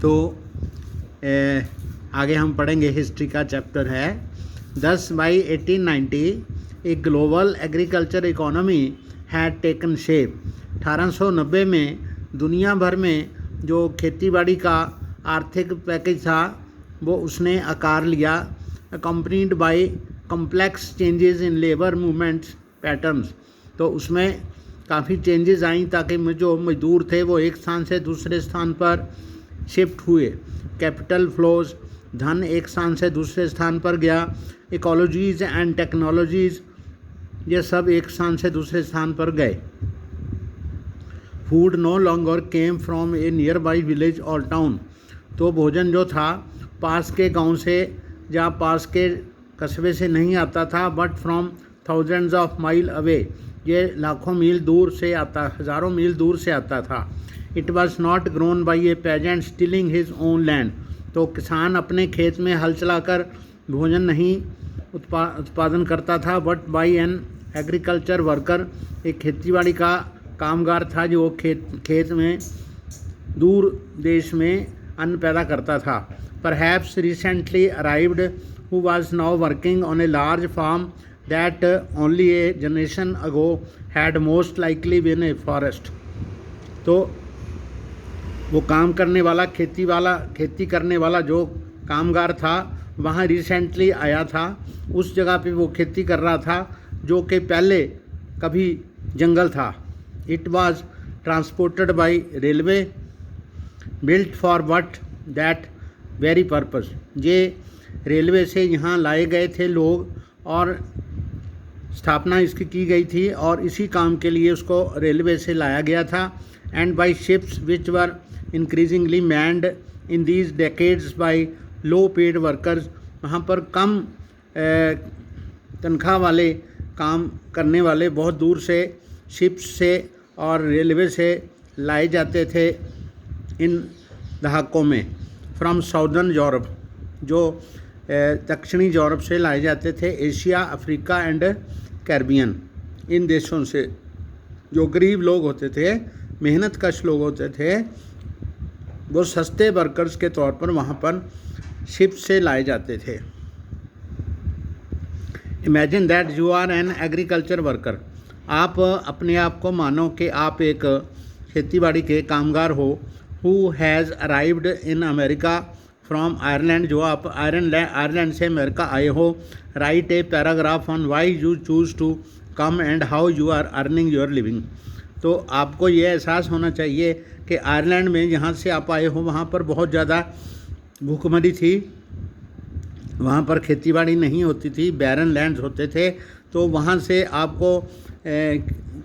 तो आगे हम पढ़ेंगे, हिस्ट्री का चैप्टर है। 10 मई 1890 a global agriculture economy had taken shape. 1890 में दुनिया भर में जो खेतीबाड़ी का आर्थिक पैकेज था वो उसने आकार लिया। Accompanied by complex changes in labour movements patterns, तो उसमें काफ़ी चेंजेस आई ताकि जो मजदूर थे वो एक स्थान से दूसरे स्थान पर शिफ्ट हुए। कैपिटल फ्लोज, धन एक स्थान से दूसरे स्थान पर गया। इकोलॉजीज़ एंड टेक्नोलॉजीज़, ये सब एक स्थान से दूसरे स्थान पर गए। Food no longer came from a nearby village और टाउन, तो भोजन जो था पास के गांव से या पास के कस्बे से नहीं आता था, but from thousands of mile away, ये लाखों मील दूर से आता, हज़ारों मील दूर से आता था। It was not grown by a peasant tilling his own land, तो किसान अपने खेत में हल चलाकर भोजन नहीं उत्पादन करता था, but by N agriculture worker, एक खेतीबाड़ी का कामगार था जो खेत में दूर देश में अन्न पैदा करता था। Perhaps recently arrived who was now working on a large farm that only a generation ago had most likely been a forest, तो वो काम करने वाला खेती करने वाला जो कामगार था वहाँ रिसेंटली आया था। उस जगह पे वो खेती कर रहा था जो कि पहले कभी जंगल था। It was transported by railway, built for what that very purpose, ये रेलवे से यहाँ लाए गए थे लोग और स्थापना इसकी की गई थी और इसी काम के लिए उसको रेलवे से लाया गया था। And by ships which were increasingly manned in these decades by low paid workers, वहाँ पर कम तनख्वाह वाले काम करने वाले बहुत दूर से शिप्स से और रेलवे से लाए जाते थे इन दहाकों में। फ्रॉम साउदर्न यूरोप, जो दक्षिणी यूरोप से लाए जाते थे, एशिया, अफ्रीका एंड कैरिबियन, इन देशों से। जो गरीब लोग होते थे, मेहनत कश लोग होते थे, वो सस्ते वर्कर्स के तौर पर वहाँ पर शिप से लाए जाते थे। Imagine that you are an agriculture worker, आप अपने आप को मानो कि आप एक खेतीबाड़ी के कामगार हो। Who has arrived in America from Ireland, जो आप आयरलैंड से अमेरिका आए हो। Write a paragraph on why you choose to come and how you are earning your living, तो आपको ये एहसास होना चाहिए कि आयरलैंड में जहाँ से आप आए हो वहाँ पर बहुत ज़्यादा भूखमरी थी, वहाँ पर खेतीबाड़ी नहीं होती थी, बैरन लैंड्स होते थे, तो वहाँ से आपको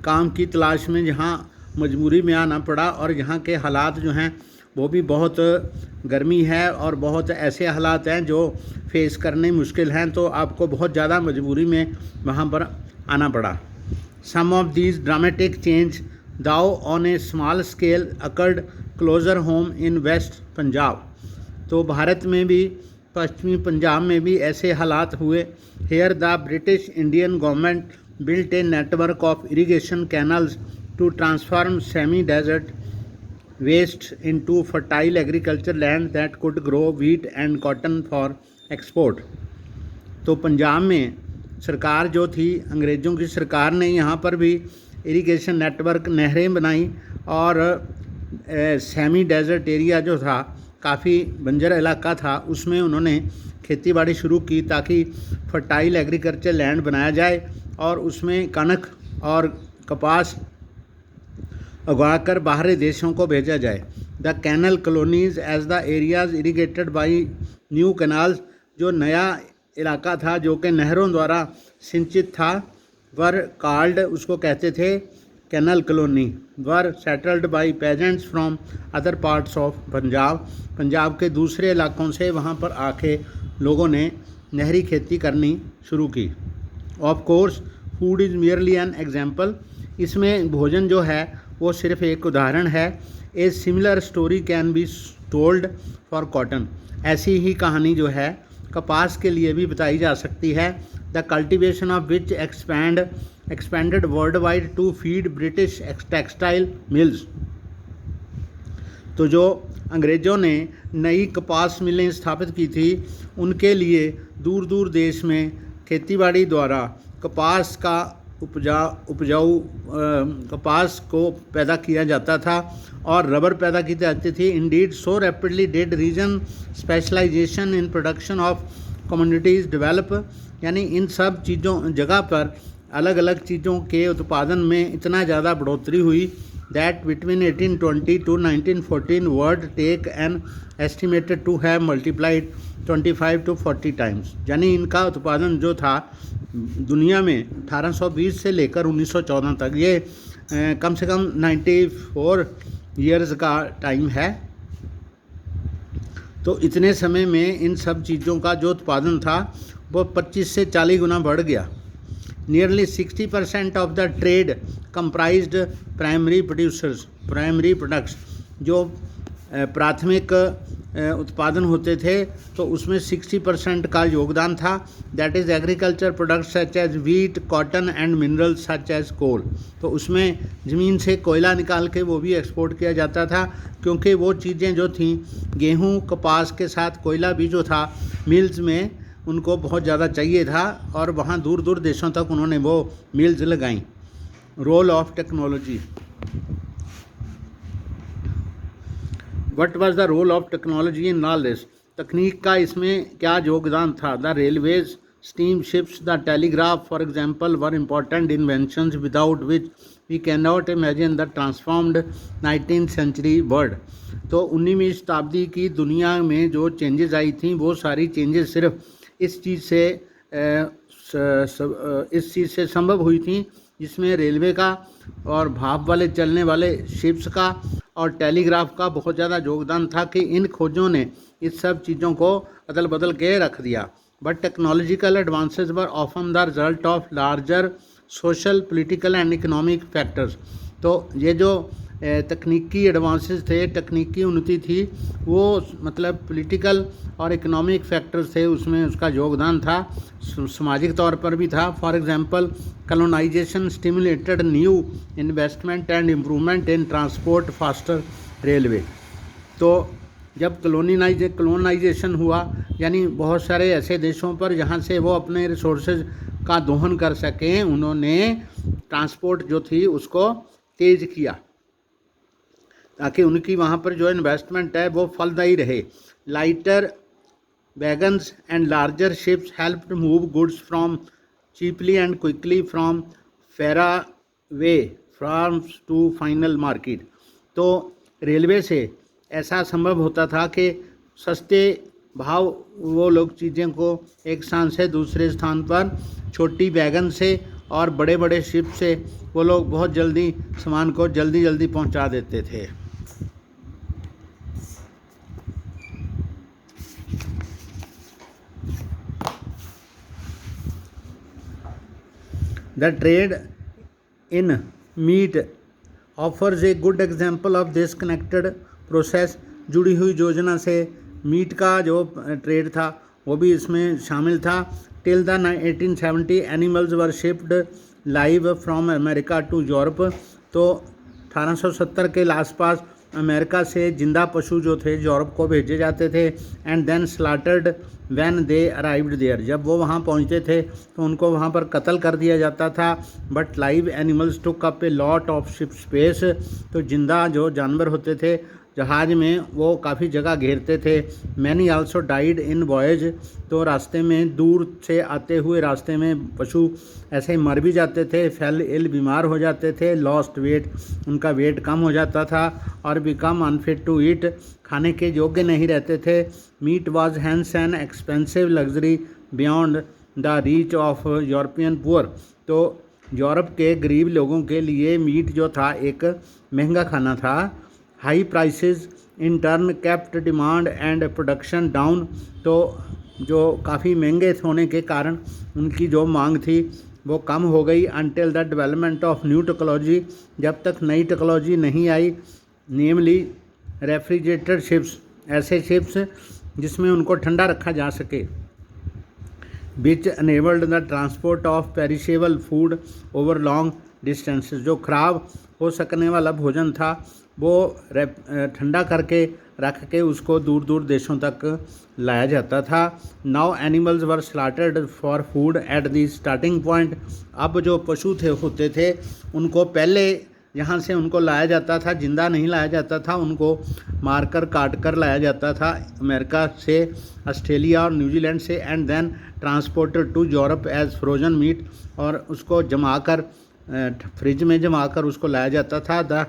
काम की तलाश में जहाँ मजबूरी में आना पड़ा। और यहाँ के हालात जो हैं वो भी बहुत गर्मी है और बहुत ऐसे हालात हैं जो फेस करने मुश्किल हैं, तो आपको बहुत ज़्यादा मजबूरी में वहाँ पर आना पड़ा। Some of these dramatic change though on a small scale occurred closer home in west Punjab, तो भारत में भी पश्चिमी पंजाब में भी ऐसे हालात हुए। Here the British Indian government built a network of irrigation canals to transform semi desert waste into fertile agriculture land that could grow wheat and cotton for export, तो पंजाब में सरकार जो थी, अंग्रेज़ों की सरकार ने यहाँ पर भी इरिगेशन नेटवर्क, नहरें बनाई और सेमी डेजर्ट एरिया जो था, काफ़ी बंजर इलाका था, उसमें उन्होंने खेतीबाड़ी शुरू की ताकि फर्टाइल एग्रीकल्चर लैंड बनाया जाए और उसमें कनक और कपास उगाकर बाहरी देशों को भेजा जाए। The canal colonies as the areas irrigated by new canals, जो नया इलाका था जो कि नहरों द्वारा सिंचित था, वर कॉल्ड, उसको कहते थे canal colony. Were settled by peasants from other parts of Punjab, Punjab के दूसरे इलाकों से वहाँ पर आके लोगों ने नहरी खेती करनी शुरू की। Of course food is merely an example, इसमें भोजन जो है वो सिर्फ एक उदाहरण है। A similar story can be told for cotton, ऐसी ही कहानी जो है कपास के लिए भी बताई जा सकती है। The cultivation of which expanded worldwide to feed British textile mills, तो जो अंग्रेज़ों ने नई कपास मिलें स्थापित की थी, उनके लिए दूर दूर देश में खेतीबाड़ी द्वारा कपास का उपजाऊ कपास को पैदा किया जाता था और रबर पैदा की जाती थी। Indeed so rapidly did region specialisation in production of commodities develop, यानी इन सब चीज़ों जगह पर अलग अलग चीज़ों के उत्पादन में इतना ज़्यादा बढ़ोतरी हुई that between 1820 to 1914 world take an estimated to have multiplied 25 to 40 times, यानी इनका उत्पादन जो था दुनिया में 1820 से लेकर 1914 तक, ये कम से कम 94 ईयर्स का टाइम है। तो इतने समय में इन सब चीज़ों का जो उत्पादन था वो 25 से 40 गुना बढ़ गया। Nearly 60% of the trade comprised primary products, जो प्राथमिक उत्पादन होते थे तो उसमें 60% का योगदान था। That is agriculture products such as wheat, cotton and minerals such as coal. तो उसमें ज़मीन से कोयला निकाल के वो भी एक्सपोर्ट किया जाता था, क्योंकि वो चीज़ें जो थीं, गेहूँ कपास के साथ कोयला भी जो था मिल्स में उनको बहुत ज़्यादा चाहिए था और वहाँ दूर दूर देशों तक उन्होंने वो मिल्स लगाई। Role of technology, what was the role of technology in all this? तकनीक का इसमें क्या योगदान था? The railways, steam ships, the telegraph for example were important inventions without which we can not imagine the transformed 19th century world. तो 19वीं शताब्दी की दुनिया में जो चेंजेस आई थी वो सारी चेंजेस सिर्फ इस चीज़ से संभव हुई थी, जिसमें रेलवे का और भाप वाले चलने वाले शिप्स का और टेलीग्राफ का बहुत ज़्यादा योगदान था कि इन खोजों ने इस सब चीज़ों को अदल बदल के रख दिया। But technological advances were often the result of larger social, political and economic factors. तो ये जो तकनीकी एडवांसेस थे, तकनीकी उन्नति थी, वो मतलब पॉलिटिकल और इकोनॉमिक फैक्टर्स थे, उसमें उसका योगदान था, सामाजिक तौर पर भी था। For example colonisation stimulated new investment and improvement in transport, faster railway. तो जब कॉलोनाइजेशन हुआ, यानी बहुत सारे ऐसे देशों पर जहाँ से वो अपने रिसोर्सेज का दोहन कर सकें, उन्होंने ट्रांसपोर्ट जो थी उसको तेज़ किया ताकि उनकी वहाँ पर जो इन्वेस्टमेंट है वो फलदायी रहे। Lighter wagons and larger ships helped move goods from cheaply and quickly from faraway farms to final market. तो रेलवे से ऐसा संभव होता था कि सस्ते भाव वो लोग चीज़ें को एक स्थान से दूसरे स्थान पर छोटी वैगन से और बड़े बड़े शिप से वो लोग बहुत जल्दी सामान को जल्दी पहुंचा देते थे। The trade in meat offers a good example of this connected process। जुड़ी हुई योजना से मीट का जो ट्रेड था वो भी इसमें शामिल था। Till the 1870 animals were shipped live from America to Europe. तो 1870 के आसपास अमेरिका से जिंदा पशु जो थे यूरोप को भेजे जाते थे, and then slaughtered when they arrived there. जब वो वहाँ पहुँचते थे तो उनको वहाँ पर कत्ल कर दिया जाता था। But live animals took up a lot of ship space. तो जिंदा जो जानवर होते थे जहाज़ में वो काफ़ी जगह घेरते थे। Many also died in voyage. तो रास्ते में दूर से आते हुए रास्ते में पशु ऐसे ही मर भी जाते थे, फेल इल, बीमार हो जाते थे, लॉस्ट वेट, उनका वेट कम हो जाता था और बिकम अनफिट टू ईट, खाने के योग्य नहीं रहते थे। Meat was hence an expensive luxury beyond the reach of European poor. तो यूरोप के गरीब लोगों के लिए मीट जो था एक महंगा खाना था। High prices in turn kept demand and production down. तो जो काफ़ी महंगे होने के कारण उनकी जो मांग थी वो कम हो गई। Until the development of new technology, जब तक नई टेक्नोलॉजी नहीं आई, नेमली रेफ्रिजरेटेड शिप्स, ऐसे शिप्स जिसमें उनको ठंडा रखा जा सके, which enabled the transport of perishable food over long distances. जो ख़राब हो सकने वाला भोजन था वो ठंडा करके रख के उसको दूर दूर देशों तक लाया जाता था। Now animals were slaughtered for food at the starting point. अब जो पशु होते थे उनको पहले यहाँ से उनको लाया जाता था, जिंदा नहीं लाया जाता था, उनको मारकर काट कर लाया जाता था अमेरिका से, ऑस्ट्रेलिया और न्यूजीलैंड से, and then transported to Europe as frozen meat, और उसको जमा कर फ्रिज में जमा कर उसको लाया जाता था।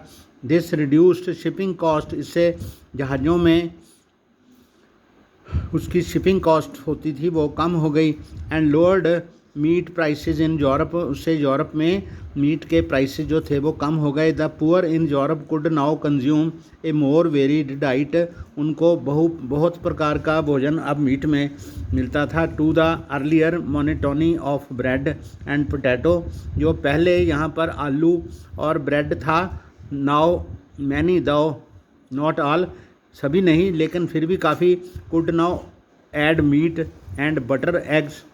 दिस रिड्यूस्ड शिपिंग कॉस्ट, इससे जहाज़ों में उसकी शिपिंग कॉस्ट होती थी वो कम हो गई। And lowered meat prices in Europe, उससे यूरोप में मीट के प्राइसेस जो थे वो कम हो गए। The poor in Europe could now consume a more varied diet, उनको बहुत प्रकार का भोजन अब मीट में मिलता था। To the earlier monotony of bread and potato, जो पहले यहाँ पर आलू और ब्रेड था, now many though not all, सभी नहीं लेकिन फिर भी काफ़ी, could now add meat and butter eggs,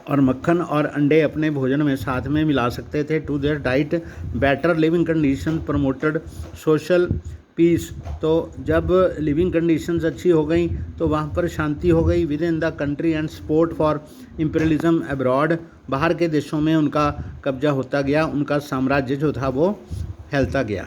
और मक्खन और अंडे अपने भोजन में साथ में मिला सकते थे। To their diet better living condition promoted social peace, तो जब लिविंग कंडीशंस अच्छी हो गई तो वहाँ पर शांति हो गई with in the country, and support for imperialism abroad, बाहर के देशों में उनका कब्जा होता गया, उनका साम्राज्य जो था वो फैलता गया।